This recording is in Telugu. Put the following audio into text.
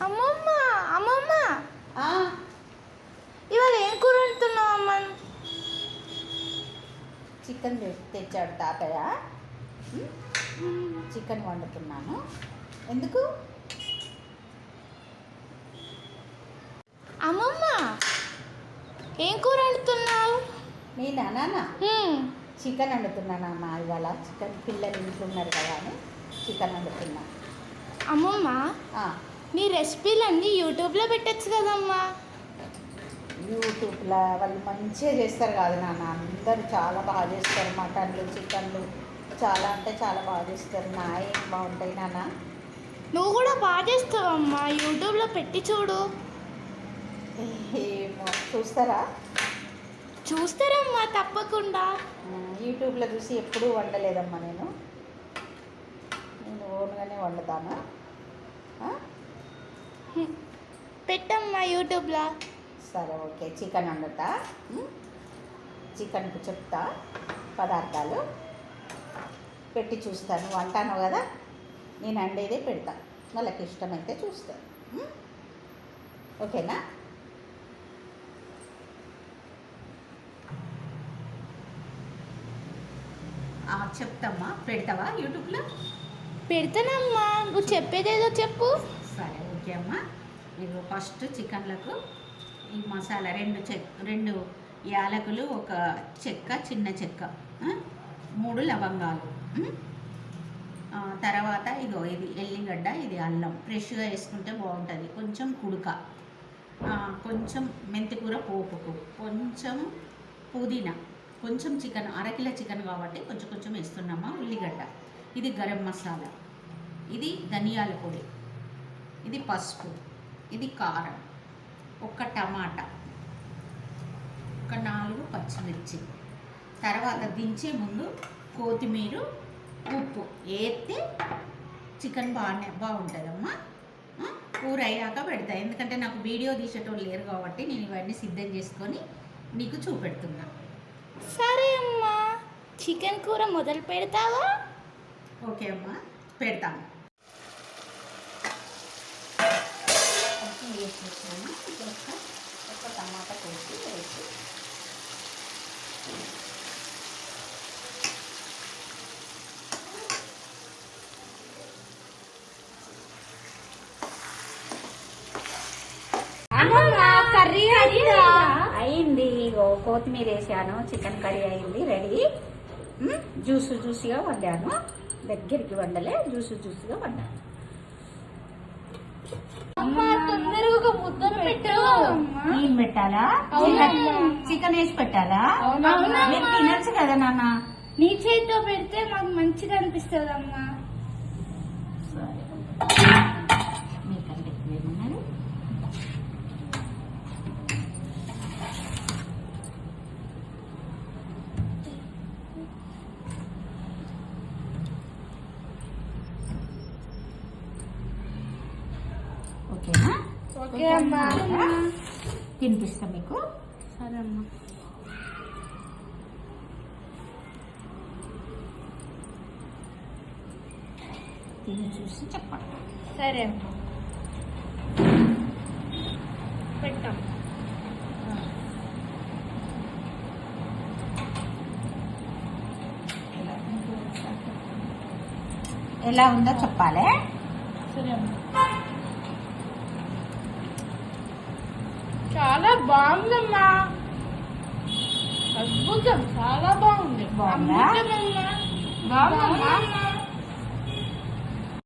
అమ్మమ్మ అమ్మమ్మ ఇవాళ ఏం కూర వండుతున్నావు అమ్మ? చికెన్ తెచ్చాడు తాతయ్య. చికెన్ వండుతున్నాను. ఎందుకు? అమ్మమ్మ ఏం కూర వండుతున్నావు? నేనా నాన్న చికెన్ వండుతున్నానమ్మా. ఇవాళ చికెన్ పిల్లలు ఇంట్లో ఉన్నారు కదా అని చికెన్ వండుతున్నా. అమ్మమ్మ నీ రెసిపీలన్నీ యూట్యూబ్లో పెట్టచ్చు కదమ్మా. యూట్యూబ్లో వాళ్ళు మంచిగా చేస్తారు కాదు నాన్న, అందరూ చాలా బాగా చేస్తారు. మటన్లు చికెన్లు చాలా అంటే చాలా బాగా చేస్తారు. నా ఏం బాగుంటాయి నాన్న. నువ్వు కూడా బాగా చేస్తావమ్మా, యూట్యూబ్లో పెట్టి చూడు. ఏమో చూస్తారా? చూస్తారమ్మా తప్పకుండా. యూట్యూబ్లో చూసి ఎప్పుడూ వండలేదమ్మా. నేను ఓన్గానే వండుతాను. పెట్టమ్మా యూట్యూబ్లో. సరే ఓకే, చికెన్ వండుతా. చికెన్కు చెప్తా పదార్థాలు పెట్టి చూస్తాను. వంటాను కదా, నేను వండేదే పెడతా. వాళ్ళకి ఇష్టమైతే చూస్తాను. ఓకేనా? చెప్తామ్మా. పెడతావా యూట్యూబ్లో? పెడతానమ్మా, నువ్వు చెప్పేదేదో చెప్పు. సరే ఓకే అమ్మా. మీరు ఫస్ట్ చికెన్లకు ఈ మసాలా రెండు యాలకులు, ఒక చెక్క, చిన్న చెక్క, 3 లవంగాలు, తర్వాత ఇది ఎల్లిగడ్డ, ఇది అల్లం ఫ్రెష్గా వేసుకుంటే బాగుంటుంది. కొంచెం కుడుక, కొంచెం మెంతికూర పోపుకు, కొంచెం పుదీనా, కొంచెం చికెన్, అరకిలో చికెన్ కాబట్టి కొంచెం కొంచెం వేస్తున్నామా. ఉల్లిగడ్డ, ఇది గరం మసాలా, ఇది ధనియాల పొడి, ఇది పసుపు, ఇది కారం, ఒక టమాటా, ఒక 4 పచ్చిమిర్చి. తర్వాత దించే ముందు కొత్తిమీర, ఉప్పు వేస్తే చికెన్ బాగుంటుందమ్మా. కూర అయ్యాక పెడతా, ఎందుకంటే నాకు వీడియో తీసేటోళ్ళు లేరు కాబట్టి నేను ఇవన్నీ సిద్ధం చేసుకొని నీకు చూపెడుతున్నా. సరే అమ్మా, చికెన్ కూర మొదలు పెడతావా? ఓకే అమ్మా, పెడతాను. ఒక టమాటా కోసి వేసి కర్రీ అయింది. కొత్తిమీర వేసాను, చికెన్ కర్రీ అయింది, రెడీ. జ్యూసీగా వండాను, దగ్గరికి వండలే, జ్యూసీగా వండాను. తొందరగా ఒక ముద్ద పెట్టు. నేను పెట్టాలా? చికెన్ వేసి పెట్టాలా? మీరు తినచ్చు కదా నాన్న. నీ చేతితో పెడితే మాకు మంచిగా అనిపిస్తుంది అమ్మా. మీకంటే ఏమన్నారు? ఓకేనా? ఓకే అమ్మా, తినిపిస్తా మీకు. సరే అమ్మా. తిని చూసి చెప్పండి. సరే అమ్మా, పెట్టాం. ఎలా ఉందో చెప్పాలి. సరే అమ్మా. చాలా బాగుందమ్మా, అద్భుతం, చాలా బాగుంది. బాగుందా? బాగుందమ్మా.